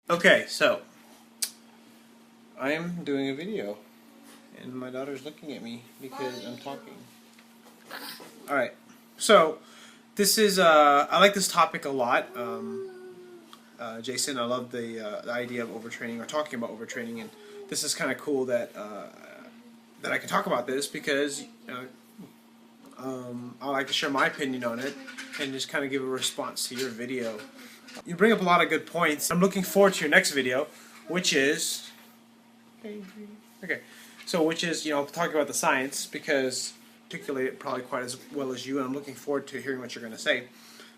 Okay, so I am doing a video and my daughter's looking at me because I'm talking. Alright, so this is, I like this topic a lot. Jason, I love the idea of overtraining or talking about overtraining, and this is kind of cool that that I can talk about this because I like to share my opinion on it and just kind of give a response to your video. You bring up a lot of good points. I'm looking forward to your next video, which is which is talking about the science, because I articulate it probably quite as well as you, and I'm looking forward to hearing what you're going to say.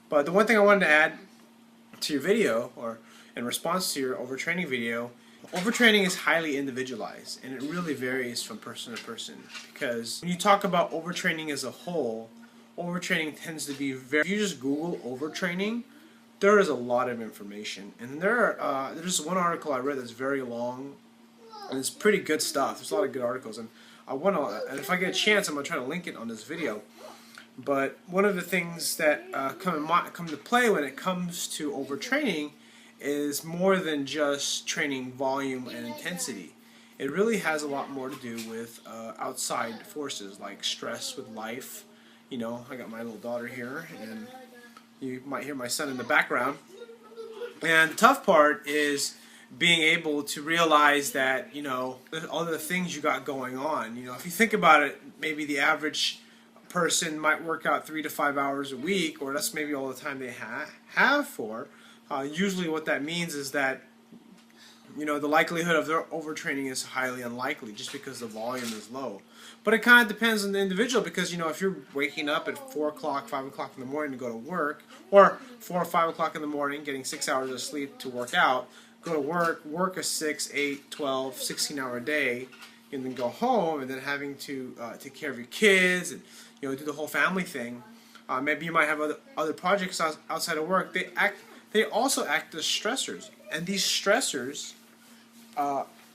But the one thing I wanted to add to your video, or in response to your overtraining video, overtraining is highly individualized, and it really varies from person to person. Because when you talk about overtraining as a whole, overtraining tends to be very. If you just Google overtraining, there is a lot of information, and there's one article I read that's very long, and it's pretty good stuff. There's a lot of good articles, and and if I get a chance, I'm gonna try to link it on this video. But one of the things that come to play when it comes to overtraining is more than just training volume and intensity. It really has a lot more to do with outside forces like stress with life. I got my little daughter here, and you might hear my son in the background. And the tough part is being able to realize that, all the things you got going on. If you think about it, maybe the average person might work out 3 to 5 hours a week, or that's maybe all the time they have for. Usually what that means is that, the likelihood of their overtraining is highly unlikely just because the volume is low. But it kind of depends on the individual, because, if you're waking up at 4 o'clock, 5 o'clock in the morning to go to work, or 4 or 5 o'clock in the morning getting 6 hours of sleep to work out, go to work a 6, 8, 12, 16-hour day, and then go home, and then having to take care of your kids and do the whole family thing. Maybe you might have other projects outside of work. They also act as stressors, and these stressors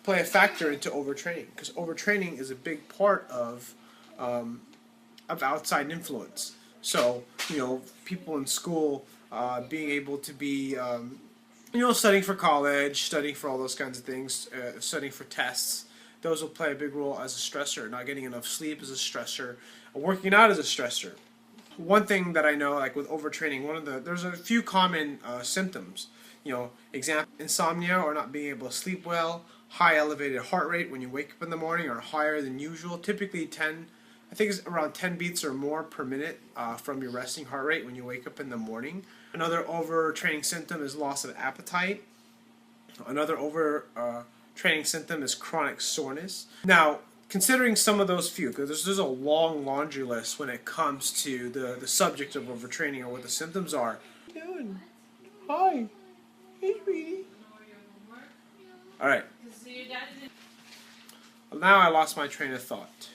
play a factor into overtraining, because overtraining is a big part of outside influence. So people in school being able to be studying for college, studying for all those kinds of things, studying for tests. Those will play a big role as a stressor. Not getting enough sleep is a stressor. Working out is a stressor. One thing that I know, like with overtraining, there's a few common symptoms. Example, insomnia, or not being able to sleep well, high elevated heart rate when you wake up in the morning, or higher than usual. Typically I think it's around 10 beats or more per minute from your resting heart rate when you wake up in the morning. Another overtraining symptom is loss of appetite. Another overtraining symptom is chronic soreness. Now, considering some of those few, because there's a long laundry list when it comes to the subject of overtraining or what the symptoms are. What are you doing? Hi. Hey, sweetie. Alright. Now I lost my train of thought.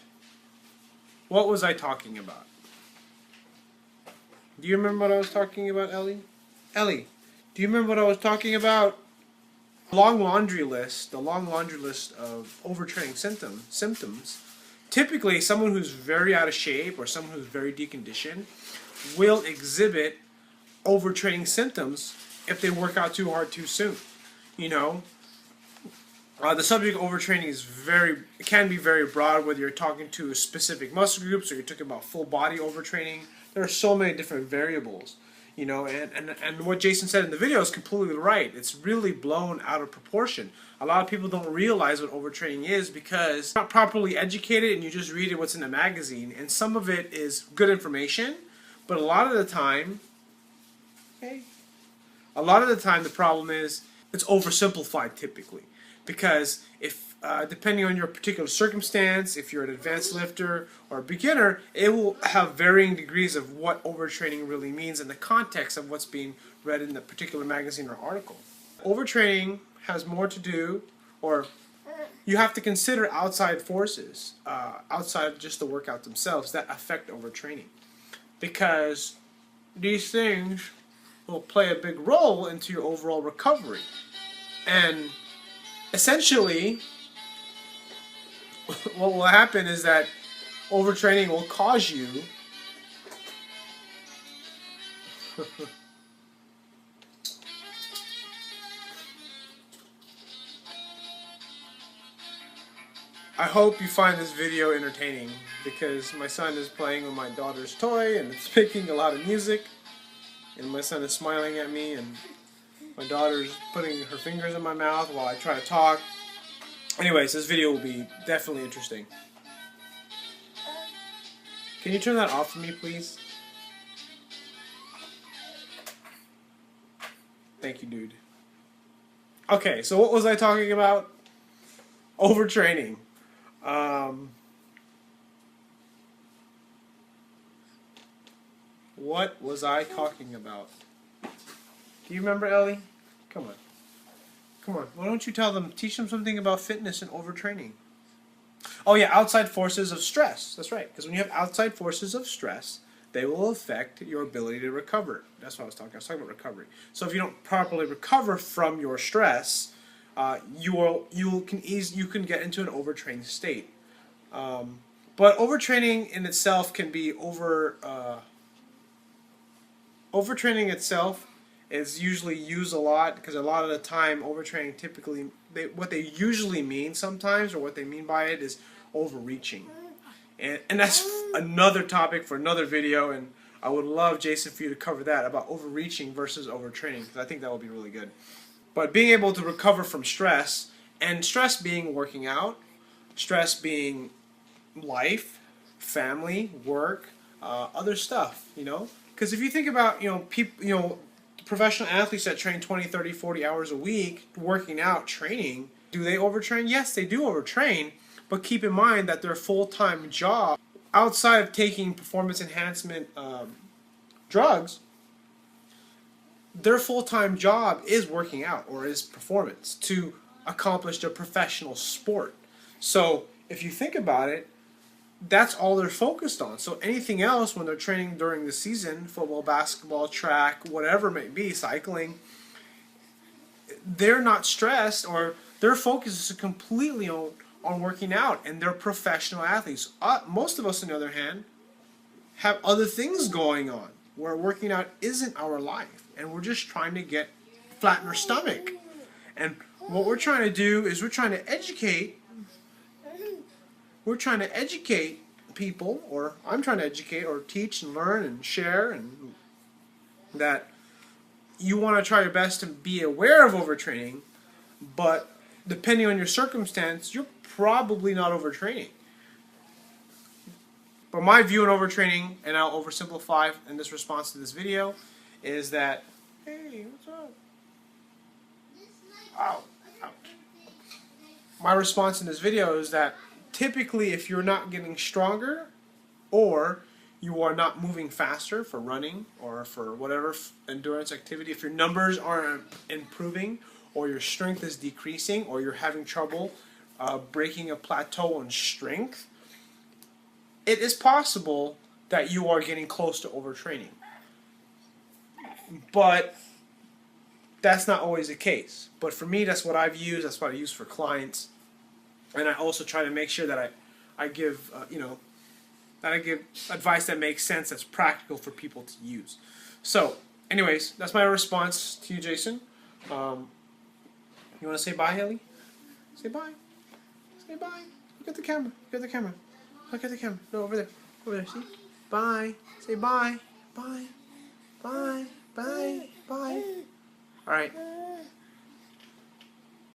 What was I talking about? Do you remember what I was talking about, Ellie? Ellie, do you remember what I was talking about? The long laundry list of overtraining symptoms. Typically, someone who's very out of shape or someone who's very deconditioned will exhibit overtraining symptoms if they work out too hard too soon. The subject of overtraining can be very broad, whether you're talking to specific muscle groups or you're talking about full body overtraining. There are so many different variables, and what Jason said in the video is completely right. It's really blown out of proportion. A lot of people don't realize what overtraining is because they're not properly educated, and you just read what's in the magazine, and some of it is good information, but a lot of the time, the problem is it's oversimplified typically. Because if, depending on your particular circumstance, if you're an advanced lifter or a beginner, it will have varying degrees of what overtraining really means in the context of what's being read in the particular magazine or article. Overtraining has more to do, or you have to consider outside forces, outside of just the workout themselves, that affect overtraining. Because these things will play a big role into your overall recovery. And essentially, what will happen is that overtraining will cause you I hope you find this video entertaining, because my son is playing with my daughter's toy and it's making a lot of music, and my son is smiling at me, and my daughter's putting her fingers in my mouth while I try to talk. Anyways, this video will be definitely interesting. Can you turn that off for me, please? Thank you, dude. Okay, so what was I talking about? Overtraining. What was I talking about? Do you remember, Ellie? Come on. Come on. Why don't you teach them something about fitness and overtraining? Oh yeah, outside forces of stress. That's right. Because when you have outside forces of stress, they will affect your ability to recover. That's what I was talking about. I was talking about recovery. So if you don't properly recover from your stress, you can get into an overtrained state. But overtraining in itself can be overtraining itself is usually used a lot, because a lot of the time overtraining typically, what they usually mean sometimes, or what they mean by it, is overreaching. And that's another topic for another video, and I would love, Jason, for you to cover that, about overreaching versus overtraining, because I think that would be really good. But being able to recover from stress, and stress being working out, stress being life, family, work, other stuff, because if you think about, people, professional athletes that train 20, 30, 40 hours a week, working out, training, do they overtrain? Yes, they do overtrain, but keep in mind that their full-time job, outside of taking performance enhancement drugs, their full-time job is working out, or is performance, to accomplish their professional sport. So if you think about it, that's all they're focused on. So anything else when they're training during the season, football, basketball, track, whatever it may be, cycling, they're not stressed, or their focus is completely on working out, and they're professional athletes. Most of us, on the other hand, have other things going on where working out isn't our life, and we're just trying to flatten our stomach. And what we're trying to do is we're trying to educate people, or I'm trying to educate or teach and learn and share, and that you want to try your best to be aware of overtraining, but depending on your circumstance, you're probably not overtraining. But my view on overtraining, and I'll oversimplify in this response to this video, is that, hey, what's up? Ow, ouch. My response in this video is that typically, if you're not getting stronger, or you are not moving faster for running or for whatever endurance activity, if your numbers aren't improving, or your strength is decreasing, or you're having trouble breaking a plateau in strength, it is possible that you are getting close to overtraining. But that's not always the case. But for me, that's what I've used. That's what I use for clients. And I also try to make sure that I give that I give advice that makes sense, that's practical for people to use. So, anyways, that's my response to you, Jason. You want to say bye, Haley? Say bye. Say bye. Look at the camera. Look at the camera. Look at the camera. No, over there. Over there. See? Bye. Say bye. Bye. Bye. Bye. Bye. All right.